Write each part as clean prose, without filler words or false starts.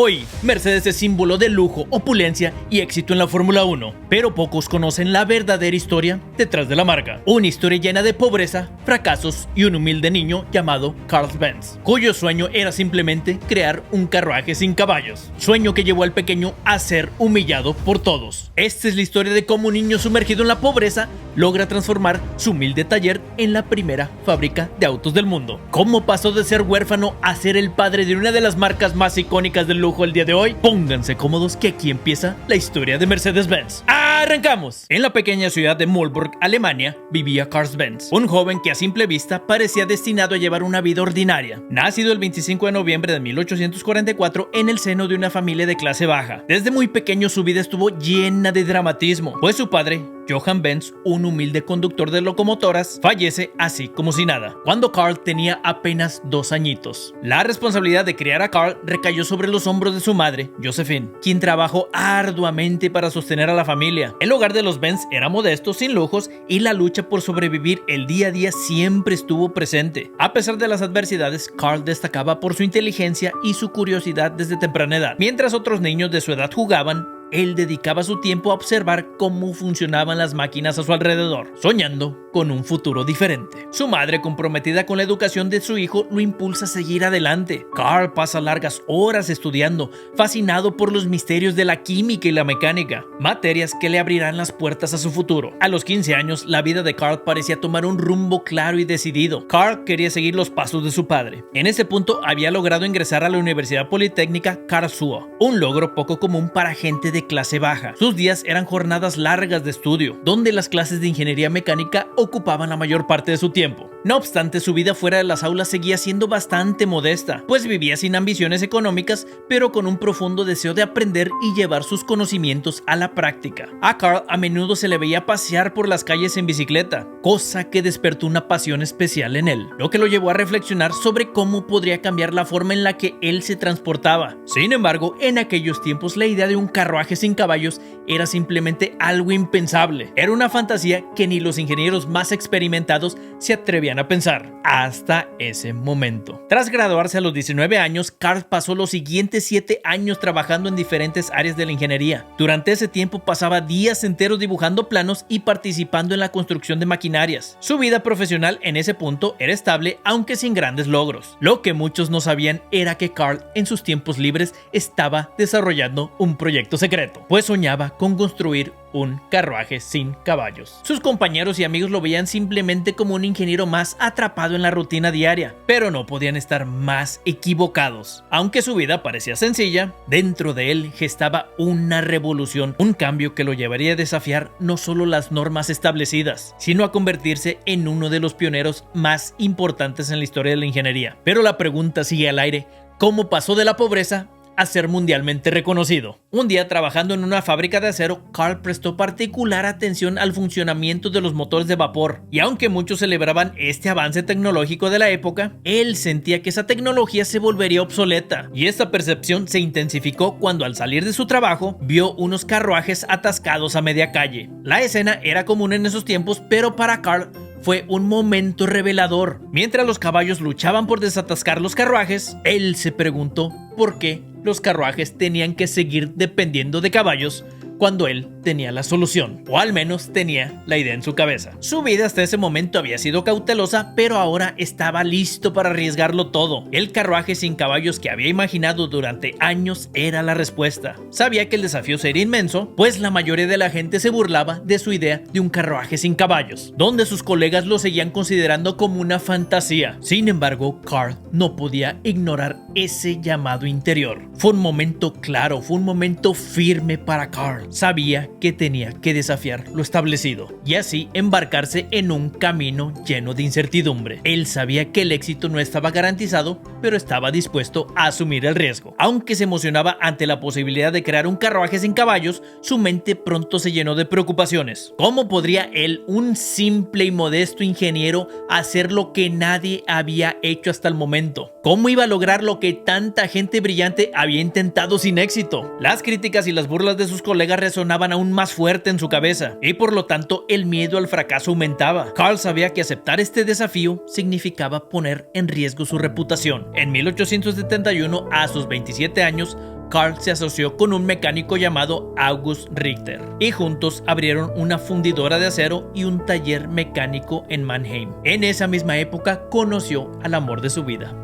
Hoy, Mercedes es símbolo de lujo, opulencia y éxito en la Fórmula 1, pero pocos conocen la verdadera historia detrás de la marca. Una historia llena de pobreza, fracasos y un humilde niño llamado Carl Benz, cuyo sueño era simplemente crear un carruaje sin caballos. Sueño que llevó al pequeño a ser humillado por todos. Esta es la historia de cómo un niño sumergido en la pobreza logra transformar su humilde taller en la primera fábrica de autos del mundo. Cómo pasó de ser huérfano a ser el padre de una de las marcas más icónicas del lujo el día de hoy. Pónganse cómodos que aquí empieza la historia de Mercedes-Benz. ¡Arrancamos! En la pequeña ciudad de Mühlberg, Alemania, vivía Carl Benz, un joven que a simple vista parecía destinado a llevar una vida ordinaria. Nacido el 25 de noviembre de 1844 en el seno de una familia de clase baja. Desde muy pequeño su vida estuvo llena de dramatismo, pues su padre, Johann Benz, un humilde conductor de locomotoras, fallece así como si nada, cuando Carl tenía apenas 2 añitos. La responsabilidad de criar a Carl recayó sobre los hombros de su madre, Josephine, quien trabajó arduamente para sostener a la familia. El hogar de los Benz era modesto, sin lujos, y la lucha por sobrevivir el día a día siempre estuvo presente. A pesar de las adversidades, Carl destacaba por su inteligencia y su curiosidad desde temprana edad. Mientras otros niños de su edad jugaban, él dedicaba su tiempo a observar cómo funcionaban las máquinas a su alrededor, soñando con un futuro diferente. Su madre, comprometida con la educación de su hijo, lo impulsa a seguir adelante. Carl pasa largas horas estudiando, fascinado por los misterios de la química y la mecánica, materias que le abrirán las puertas a su futuro. A los 15 años, la vida de Carl parecía tomar un rumbo claro y decidido. Carl quería seguir los pasos de su padre. En ese punto, había logrado ingresar a la Universidad Politécnica Karlsruhe, un logro poco común para gente de clase baja. Sus días eran jornadas largas de estudio, donde las clases de ingeniería mecánica ocupaban la mayor parte de su tiempo. No obstante, su vida fuera de las aulas seguía siendo bastante modesta, pues vivía sin ambiciones económicas, pero con un profundo deseo de aprender y llevar sus conocimientos a la práctica. A Carl a menudo se le veía pasear por las calles en bicicleta, cosa que despertó una pasión especial en él, lo que lo llevó a reflexionar sobre cómo podría cambiar la forma en la que él se transportaba. Sin embargo, en aquellos tiempos la idea de un carruaje sin caballos era simplemente algo impensable. Era una fantasía que ni los ingenieros más experimentados se atrevían a pensar hasta ese momento. Tras graduarse a los 19 años, Carl pasó los siguientes 7 años trabajando en diferentes áreas de la ingeniería. Durante ese tiempo pasaba días enteros dibujando planos y participando en la construcción de maquinarias. Su vida profesional en ese punto era estable, aunque sin grandes logros. Lo que muchos no sabían era que Carl en sus tiempos libres estaba desarrollando un proyecto secreto, pues soñaba con construir un carruaje sin caballos. Sus compañeros y amigos lo veían simplemente como un ingeniero más atrapado en la rutina diaria, pero no podían estar más equivocados. Aunque su vida parecía sencilla, dentro de él gestaba una revolución, un cambio que lo llevaría a desafiar no solo las normas establecidas, sino a convertirse en uno de los pioneros más importantes en la historia de la ingeniería. Pero la pregunta sigue al aire: ¿cómo pasó de la pobreza a ser mundialmente reconocido? Un día, trabajando en una fábrica de acero, Carl prestó particular atención al funcionamiento de los motores de vapor, y aunque muchos celebraban este avance tecnológico de la época, él sentía que esa tecnología se volvería obsoleta, y esta percepción se intensificó cuando, al salir de su trabajo, vio unos carruajes atascados a media calle. La escena era común en esos tiempos, pero para Carl fue un momento revelador. Mientras los caballos luchaban por desatascar los carruajes, él se preguntó por qué los carruajes tenían que seguir dependiendo de caballos cuando él tenía la solución, o al menos tenía la idea en su cabeza. Su vida hasta ese momento había sido cautelosa, pero ahora estaba listo para arriesgarlo todo. El carruaje sin caballos que había imaginado durante años era la respuesta. Sabía que el desafío sería inmenso, pues la mayoría de la gente se burlaba de su idea de un carruaje sin caballos, donde sus colegas lo seguían considerando como una fantasía. Sin embargo, Carl no podía ignorar ese llamado interior. Fue un momento claro, fue un momento firme para Carl. Sabía que tenía que desafiar lo establecido y así embarcarse en un camino lleno de incertidumbre. Él sabía que el éxito no estaba garantizado, pero estaba dispuesto a asumir el riesgo. Aunque se emocionaba ante la posibilidad de crear un carruaje sin caballos, su mente pronto se llenó de preocupaciones. ¿Cómo podría él, un simple y modesto ingeniero, hacer lo que nadie había hecho hasta el momento? ¿Cómo iba a lograr lo que tanta gente brillante había intentado sin éxito? Las críticas y las burlas de sus colegas resonaban aún más fuerte en su cabeza, y por lo tanto el miedo al fracaso aumentaba. Carl sabía que aceptar este desafío significaba poner en riesgo su reputación. En 1871, a sus 27 años, Carl se asoció con un mecánico llamado August Richter y juntos abrieron una fundidora de acero y un taller mecánico en Mannheim. En esa misma época conoció al amor de su vida,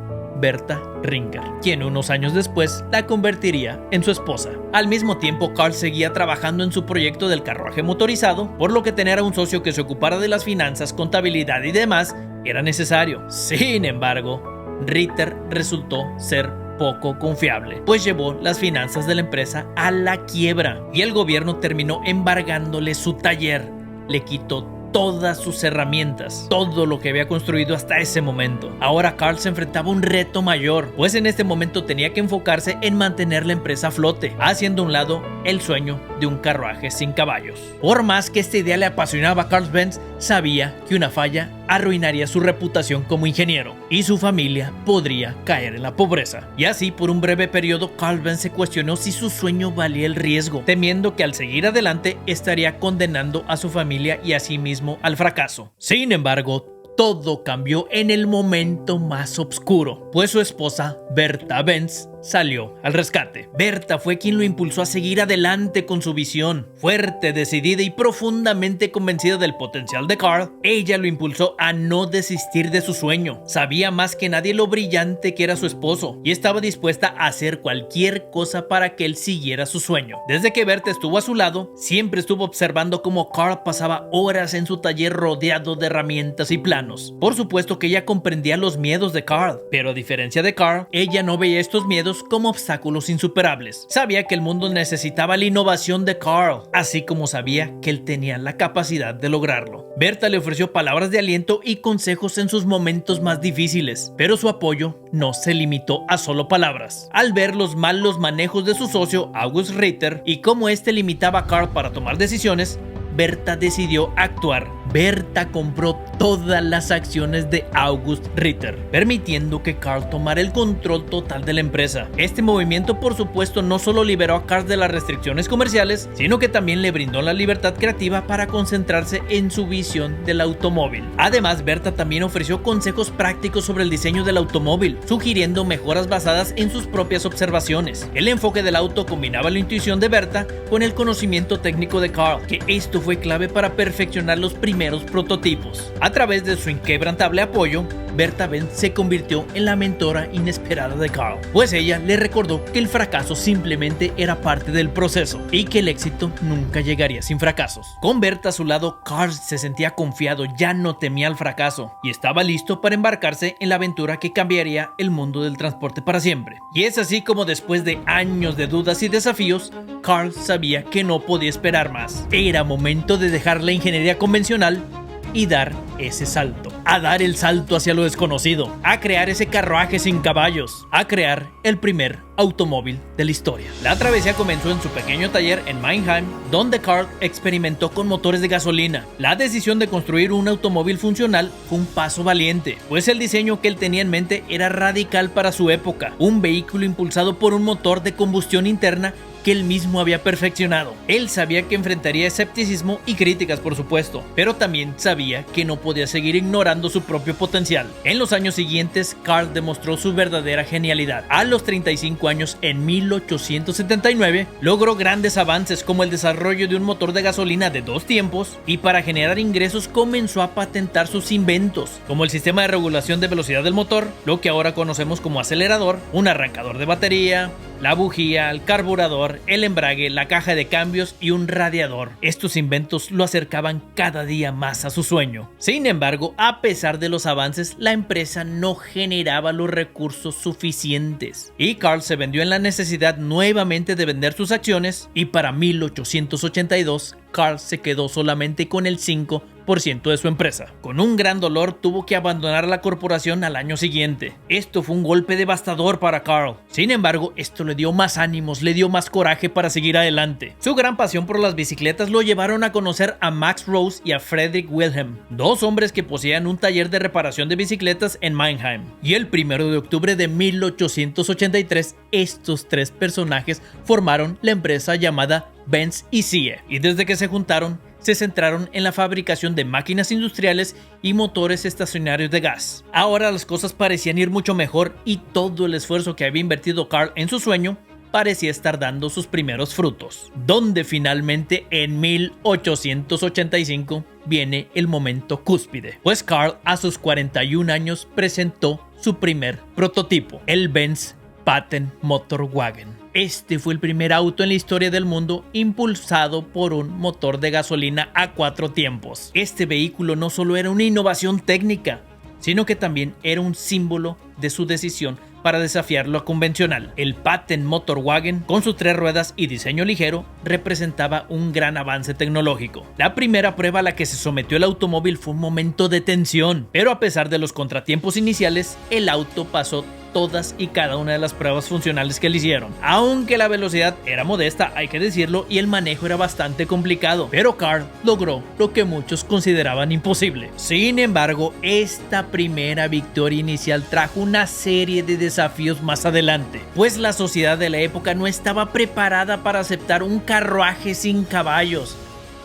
Berta Ringer, quien unos años después la convertiría en su esposa. Al mismo tiempo, Carl seguía trabajando en su proyecto del carruaje motorizado, por lo que tener a un socio que se ocupara de las finanzas, contabilidad y demás era necesario. Sin embargo, Ritter resultó ser poco confiable, pues llevó las finanzas de la empresa a la quiebra y el gobierno terminó embargándole su taller. Le quitó todas sus herramientas, todo lo que había construido hasta ese momento. Ahora Carl se enfrentaba a un reto mayor, pues en este momento tenía que enfocarse en mantener la empresa a flote, haciendo a un lado el sueño de un carruaje sin caballos. Por más que esta idea le apasionaba a Carl Benz, sabía que una falla arruinaría su reputación como ingeniero y su familia podría caer en la pobreza. Y así, por un breve periodo, Carl Benz se cuestionó si su sueño valía el riesgo, temiendo que al seguir adelante estaría condenando a su familia y a sí mismo al fracaso. Sin embargo, todo cambió en el momento más oscuro, pues su esposa, Berta Benz, salió al rescate. Berta fue quien lo impulsó a seguir adelante con su visión. Fuerte, decidida y profundamente convencida del potencial de Carl, ella lo impulsó a no desistir de su sueño. Sabía más que nadie lo brillante que era su esposo y estaba dispuesta a hacer cualquier cosa para que él siguiera su sueño. Desde que Berta estuvo a su lado, siempre estuvo observando cómo Carl pasaba horas en su taller rodeado de herramientas y planos. Por supuesto que ella comprendía los miedos de Carl, pero a diferencia de Carl, ella no veía estos miedos como obstáculos insuperables. Sabía que el mundo necesitaba la innovación de Carl, así como sabía que él tenía la capacidad de lograrlo. Berta le ofreció palabras de aliento y consejos en sus momentos más difíciles, pero su apoyo no se limitó a solo palabras. Al ver los malos manejos de su socio August Ritter y cómo este limitaba a Carl para tomar decisiones, Berta decidió actuar. Berta compró todas las acciones de August Ritter, permitiendo que Carl tomara el control total de la empresa. Este movimiento, por supuesto, no solo liberó a Carl de las restricciones comerciales, sino que también le brindó la libertad creativa para concentrarse en su visión del automóvil. Además, Berta también ofreció consejos prácticos sobre el diseño del automóvil, sugiriendo mejoras basadas en sus propias observaciones. El enfoque del auto combinaba la intuición de Berta con el conocimiento técnico de Carl, que esto fue clave para perfeccionar los primeros prototipos. A través de su inquebrantable apoyo, Berta Benz se convirtió en la mentora inesperada de Carl, pues ella le recordó que el fracaso simplemente era parte del proceso y que el éxito nunca llegaría sin fracasos. Con Berta a su lado, Carl se sentía confiado, ya no temía el fracaso y estaba listo para embarcarse en la aventura que cambiaría el mundo del transporte para siempre. Y es así como después de años de dudas y desafíos, Carl sabía que no podía esperar más. Era momento de dejar la ingeniería convencional y dar ese salto, a dar el salto hacia lo desconocido, a crear ese carruaje sin caballos, a crear el primer automóvil de la historia. La travesía comenzó en su pequeño taller en Mannheim, donde Carl experimentó con motores de gasolina. La decisión de construir un automóvil funcional fue un paso valiente, pues el diseño que él tenía en mente era radical para su época, un vehículo impulsado por un motor de combustión interna que él mismo había perfeccionado. Él sabía que enfrentaría escepticismo y críticas, por supuesto, pero también sabía que no podía seguir ignorando su propio potencial. En los años siguientes, Carl demostró su verdadera genialidad. A los 35 años, en 1879, logró grandes avances como el desarrollo de un motor de gasolina de 2 tiempos y para generar ingresos comenzó a patentar sus inventos, como el sistema de regulación de velocidad del motor, lo que ahora conocemos como acelerador, un arrancador de batería, la bujía, el carburador, el embrague, la caja de cambios y un radiador. Estos inventos lo acercaban cada día más a su sueño. Sin embargo, a pesar de los avances, la empresa no generaba los recursos suficientes y Carl se vendió en la necesidad nuevamente de vender sus acciones y para 1882 Carl se quedó solamente con el 5% de su empresa. Con un gran dolor tuvo que abandonar la corporación al año siguiente. Esto fue un golpe devastador para Carl. Sin embargo, esto le dio más ánimos, le dio más coraje para seguir adelante. Su gran pasión por las bicicletas lo llevaron a conocer a Max Rose y a Friedrich Wilhelm, 2 hombres que poseían un taller de reparación de bicicletas en Mannheim. Y el 1 de octubre de 1883, estos 3 personajes formaron la empresa llamada Benz y Sie, y desde que se juntaron, se centraron en la fabricación de máquinas industriales y motores estacionarios de gas. Ahora las cosas parecían ir mucho mejor y todo el esfuerzo que había invertido Carl en su sueño parecía estar dando sus primeros frutos, donde finalmente en 1885 viene el momento cúspide, pues Carl a sus 41 años presentó su primer prototipo, el Benz Patent Motorwagen. Este fue el primer auto en la historia del mundo impulsado por un motor de gasolina a 4 tiempos. Este vehículo no solo era una innovación técnica, sino que también era un símbolo de su decisión para desafiar lo convencional. El Patent Motorwagen, con sus 3 ruedas y diseño ligero, representaba un gran avance tecnológico. La primera prueba a la que se sometió el automóvil fue un momento de tensión, pero a pesar de los contratiempos iniciales, el auto pasó todas y cada una de las pruebas funcionales que le hicieron. Aunque la velocidad era modesta, hay que decirlo, y el manejo era bastante complicado, pero Carl logró lo que muchos consideraban imposible. Sin embargo, esta primera victoria inicial trajo una serie de desafíos más adelante, pues la sociedad de la época no estaba preparada para aceptar un carruaje sin caballos,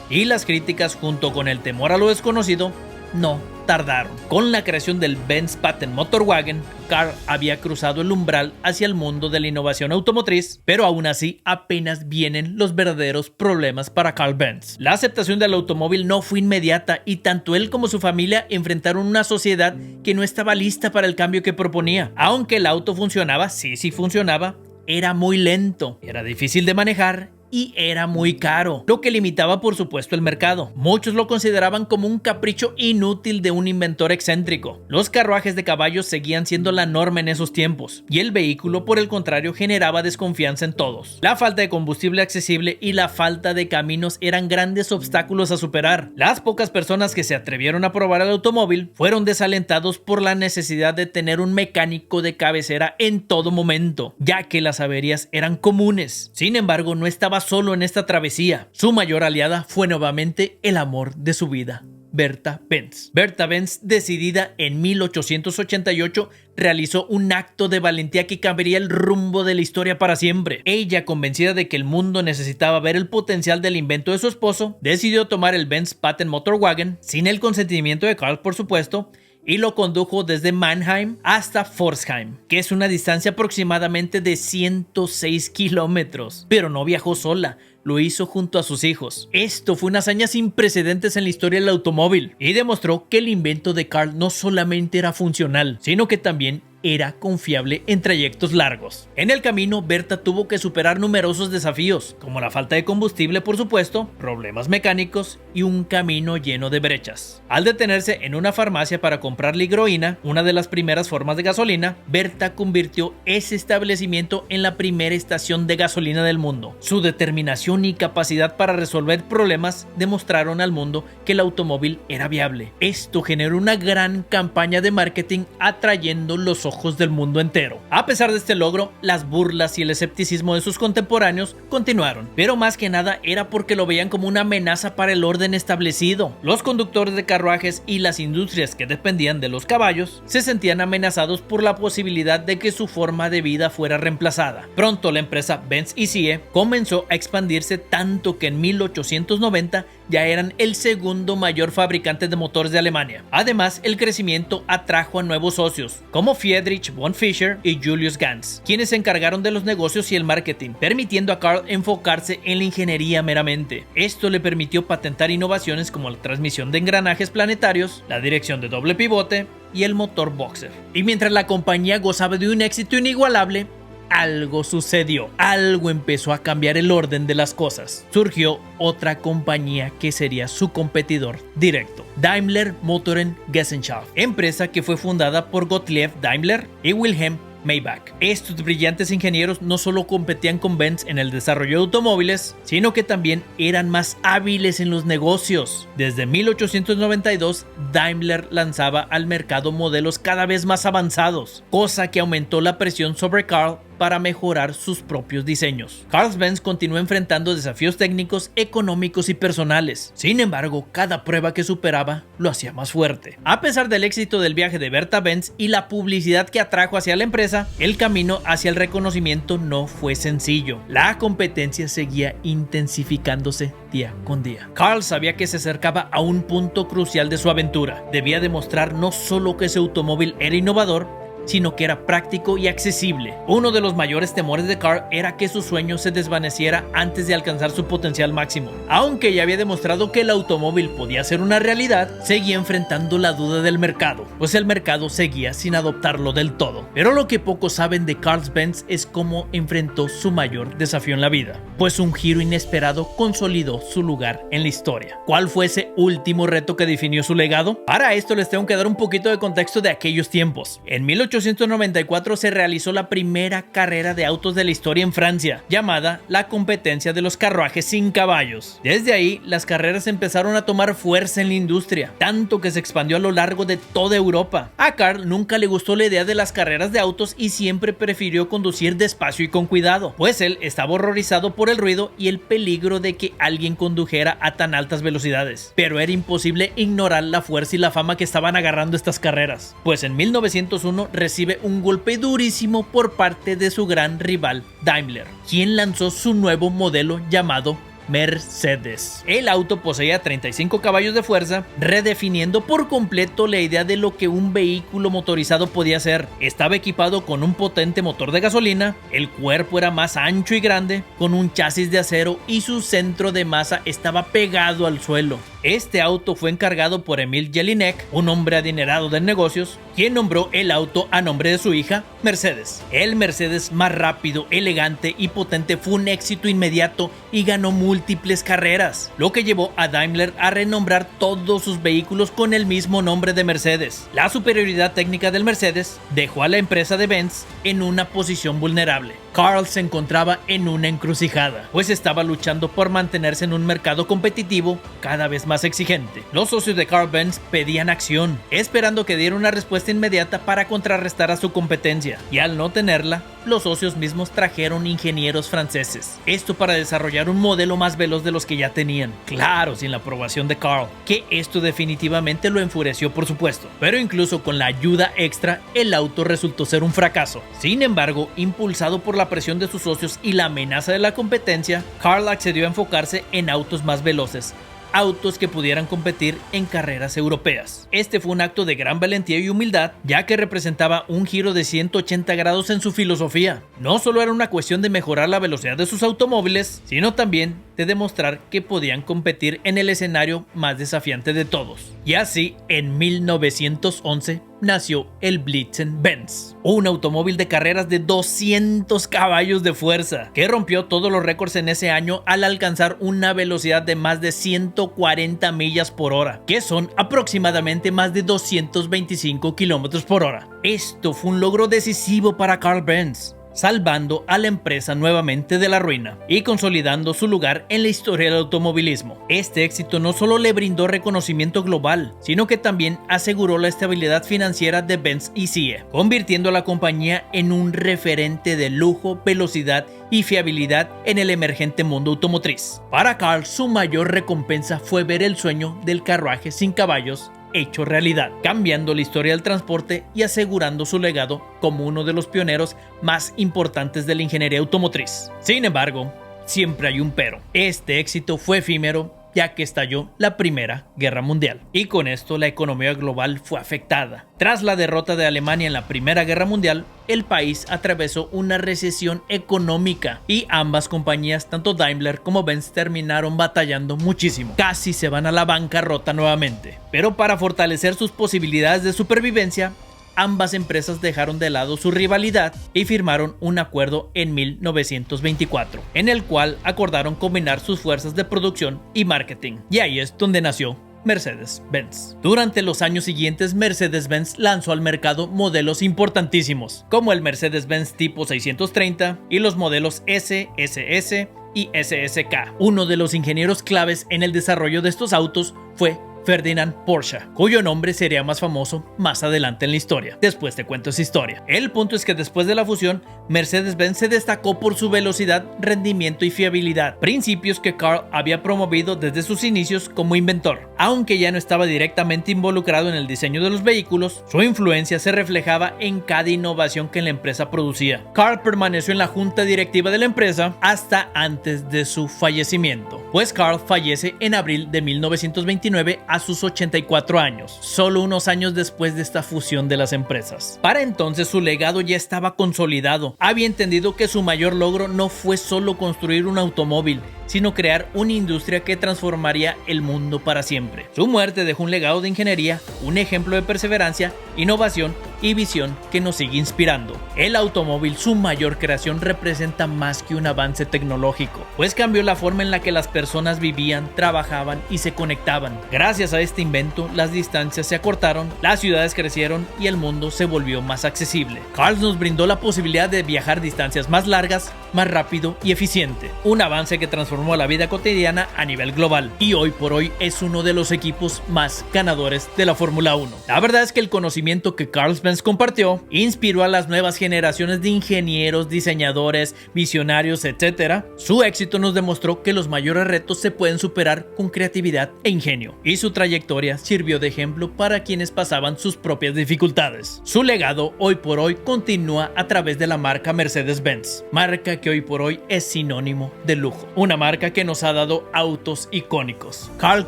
y las críticas junto con el temor a lo desconocido no tardaron. Con la creación del Benz Patent Motorwagen, Carl había cruzado el umbral hacia el mundo de la innovación automotriz, pero aún así apenas vienen los verdaderos problemas para Carl Benz. La aceptación del automóvil no fue inmediata y tanto él como su familia enfrentaron una sociedad que no estaba lista para el cambio que proponía. Aunque el auto funcionaba, sí funcionaba, era muy lento, era difícil de manejar y era muy caro, lo que limitaba por supuesto el mercado. Muchos lo consideraban como un capricho inútil de un inventor excéntrico. Los carruajes de caballos seguían siendo la norma en esos tiempos, y el vehículo por el contrario generaba desconfianza en todos. La falta de combustible accesible y la falta de caminos eran grandes obstáculos a superar. Las pocas personas que se atrevieron a probar el automóvil fueron desalentados por la necesidad de tener un mecánico de cabecera en todo momento, ya que las averías eran comunes. Sin embargo, no estaba solo en esta travesía. Su mayor aliada fue nuevamente el amor de su vida, Bertha Benz. Bertha Benz, decidida en 1888, realizó un acto de valentía que cambiaría el rumbo de la historia para siempre. Ella, convencida de que el mundo necesitaba ver el potencial del invento de su esposo, decidió tomar el Benz Patent Motorwagen, sin el consentimiento de Carl por supuesto, y lo condujo desde Mannheim hasta Pforzheim, que es una distancia aproximadamente de 106 kilómetros. Pero no viajó sola, lo hizo junto a sus hijos. Esto fue una hazaña sin precedentes en la historia del automóvil y demostró que el invento de Carl no solamente era funcional, sino que también era confiable en trayectos largos. En el camino, Bertha tuvo que superar numerosos desafíos, como la falta de combustible por supuesto, problemas mecánicos y un camino lleno de brechas. Al detenerse en una farmacia para comprar ligroína, una de las primeras formas de gasolina, Bertha convirtió ese establecimiento en la primera estación de gasolina del mundo. Su determinación y capacidad para resolver problemas demostraron al mundo que el automóvil era viable. Esto generó una gran campaña de marketing atrayendo los ojos del mundo entero. A pesar de este logro, las burlas y el escepticismo de sus contemporáneos continuaron, pero más que nada era porque lo veían como una amenaza para el orden establecido. Los conductores de carruajes y las industrias que dependían de los caballos se sentían amenazados por la posibilidad de que su forma de vida fuera reemplazada. Pronto la empresa Benz y Sie comenzó a expandirse tanto que en 1890 ya eran el segundo mayor fabricante de motores de Alemania. Además, el crecimiento atrajo a nuevos socios, como Friedrich von Fischer y Julius Ganz, quienes se encargaron de los negocios y el marketing, permitiendo a Carl enfocarse en la ingeniería meramente. Esto le permitió patentar innovaciones como la transmisión de engranajes planetarios, la dirección de doble pivote y el motor boxer. Y mientras la compañía gozaba de un éxito inigualable, algo sucedió. Algo empezó a cambiar el orden de las cosas. Surgió otra compañía que sería su competidor directo: Daimler Motoren Gesellschaft, empresa que fue fundada por Gottlieb Daimler y Wilhelm Maybach. Estos brillantes ingenieros no solo competían con Benz en el desarrollo de automóviles, sino que también eran más hábiles en los negocios. Desde 1892, Daimler lanzaba al mercado modelos cada vez más avanzados, cosa que aumentó la presión sobre Carl para mejorar sus propios diseños. Carl Benz continuó enfrentando desafíos técnicos, económicos y personales. Sin embargo, cada prueba que superaba lo hacía más fuerte. A pesar del éxito del viaje de Bertha Benz y la publicidad que atrajo hacia la empresa, el camino hacia el reconocimiento no fue sencillo. La competencia seguía intensificándose día con día. Carl sabía que se acercaba a un punto crucial de su aventura. Debía demostrar no solo que su automóvil era innovador, sino que era práctico y accesible. Uno de los mayores temores de Carl era que su sueño se desvaneciera antes de alcanzar su potencial máximo. Aunque ya había demostrado que el automóvil podía ser una realidad, seguía enfrentando la duda del mercado, pues el mercado seguía sin adoptarlo del todo. Pero lo que pocos saben de Carl Benz es cómo enfrentó su mayor desafío en la vida, pues un giro inesperado consolidó su lugar en la historia. ¿Cuál fue ese último reto que definió su legado? Para esto les tengo que dar un poquito de contexto de aquellos tiempos. En 1894 se realizó la primera carrera de autos de la historia en Francia, llamada la competencia de los carruajes sin caballos. Desde ahí, las carreras empezaron a tomar fuerza en la industria, tanto que se expandió a lo largo de toda Europa. A Carl nunca le gustó la idea de las carreras de autos y siempre prefirió conducir despacio y con cuidado, pues él estaba horrorizado por el ruido y el peligro de que alguien condujera a tan altas velocidades. Pero era imposible ignorar la fuerza y la fama que estaban agarrando estas carreras, pues en 1901 recibe un golpe durísimo por parte de su gran rival Daimler, quien lanzó su nuevo modelo llamado Mercedes. El auto poseía 35 caballos de fuerza, redefiniendo por completo la idea de lo que un vehículo motorizado podía ser. Estaba equipado con un potente motor de gasolina, el cuerpo era más ancho y grande, con un chasis de acero y su centro de masa estaba pegado al suelo. Este auto fue encargado por Emil Jelinek, un hombre adinerado de negocios, quien nombró el auto a nombre de su hija, Mercedes. El Mercedes más rápido, elegante y potente fue un éxito inmediato y ganó múltiples carreras, lo que llevó a Daimler a renombrar todos sus vehículos con el mismo nombre de Mercedes. La superioridad técnica del Mercedes dejó a la empresa de Benz en una posición vulnerable. Carl se encontraba en una encrucijada, pues estaba luchando por mantenerse en un mercado competitivo cada vez más exigente. Los socios de Carl Benz pedían acción, esperando que diera una respuesta inmediata para contrarrestar a su competencia, y al no tenerla, los socios mismos trajeron ingenieros franceses, esto para desarrollar un modelo más veloz de los que ya tenían, claro, sin la aprobación de Carl, que esto definitivamente lo enfureció por supuesto, pero incluso con la ayuda extra, el auto resultó ser un fracaso. Sin embargo, impulsado por la presión de sus socios y la amenaza de la competencia, Carl accedió a enfocarse en autos más veloces, autos que pudieran competir en carreras europeas. Este fue un acto de gran valentía y humildad, ya que representaba un giro de 180 grados en su filosofía. No solo era una cuestión de mejorar la velocidad de sus automóviles, sino también de demostrar que podían competir en el escenario más desafiante de todos. Y así, en 1911, nació el Blitzen-Benz, un automóvil de carreras de 200 caballos de fuerza, que rompió todos los récords en ese año al alcanzar una velocidad de más de 140 millas por hora, que son aproximadamente más de 225 kilómetros por hora. Esto fue un logro decisivo para Carl Benz, salvando a la empresa nuevamente de la ruina y consolidando su lugar en la historia del automovilismo. Este éxito no solo le brindó reconocimiento global, sino que también aseguró la estabilidad financiera de Benz y CIE, convirtiendo a la compañía en un referente de lujo, velocidad y fiabilidad en el emergente mundo automotriz. Para Carl, su mayor recompensa fue ver el sueño del carruaje sin caballos hecho realidad, cambiando la historia del transporte y asegurando su legado como uno de los pioneros más importantes de la ingeniería automotriz. Sin embargo, siempre hay un pero. Este éxito fue efímero, ya que estalló la Primera Guerra Mundial, y con esto la economía global fue afectada. Tras la derrota de Alemania en la Primera Guerra Mundial, el país atravesó una recesión económica y ambas compañías, tanto Daimler como Benz, terminaron batallando muchísimo. Casi se van a la bancarrota nuevamente. Pero para fortalecer sus posibilidades de supervivencia, ambas empresas dejaron de lado su rivalidad y firmaron un acuerdo en 1924, en el cual acordaron combinar sus fuerzas de producción y marketing. Y ahí es donde nació Mercedes-Benz. Durante los años siguientes, Mercedes-Benz lanzó al mercado modelos importantísimos, como el Mercedes-Benz Tipo 630 y los modelos S, SS y SSK. Uno de los ingenieros claves en el desarrollo de estos autos fue Ferdinand Porsche, cuyo nombre sería más famoso más adelante en la historia. Después te cuento esa historia. El punto es que después de la fusión, Mercedes-Benz se destacó por su velocidad, rendimiento y fiabilidad, principios que Carl había promovido desde sus inicios como inventor. Aunque ya no estaba directamente involucrado en el diseño de los vehículos, su influencia se reflejaba en cada innovación que la empresa producía. Carl permaneció en la junta directiva de la empresa hasta antes de su fallecimiento, pues Carl fallece en abril de 1929 a sus 84 años, solo unos años después de esta fusión de las empresas. Para entonces su legado ya estaba consolidado. Había entendido que su mayor logro no fue solo construir un automóvil, sino crear una industria que transformaría el mundo para siempre. Su muerte dejó un legado de ingeniería, un ejemplo de perseverancia, innovación y visión que nos sigue inspirando. El automóvil, su mayor creación, representa más que un avance tecnológico, pues cambió la forma en la que las personas vivían, trabajaban y se conectaban. Gracias a este invento, las distancias se acortaron, las ciudades crecieron y el mundo se volvió más accesible. Carl nos brindó la posibilidad de viajar distancias más largas, más rápido y eficiente, un avance que transformó la vida cotidiana a nivel global y hoy por hoy es uno de los equipos más ganadores de la Fórmula 1. La verdad es que el conocimiento que Carl Benz compartió inspiró a las nuevas generaciones de ingenieros, diseñadores, visionarios, etc. Su éxito nos demostró que los mayores retos se pueden superar con creatividad e ingenio, y su trayectoria sirvió de ejemplo para quienes pasaban sus propias dificultades. Su legado hoy por hoy continúa a través de la marca Mercedes-Benz, marca que hoy por hoy es sinónimo de lujo, una marca que nos ha dado autos icónicos. Carl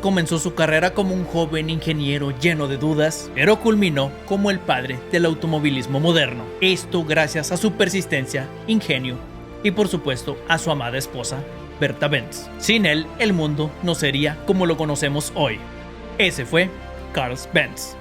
comenzó su carrera como un joven ingeniero lleno de dudas, pero culminó como el padre del automovilismo moderno. Esto gracias a su persistencia, ingenio y por supuesto a su amada esposa, Berta Benz. Sin él, el mundo no sería como lo conocemos hoy. Ese fue Carl Benz.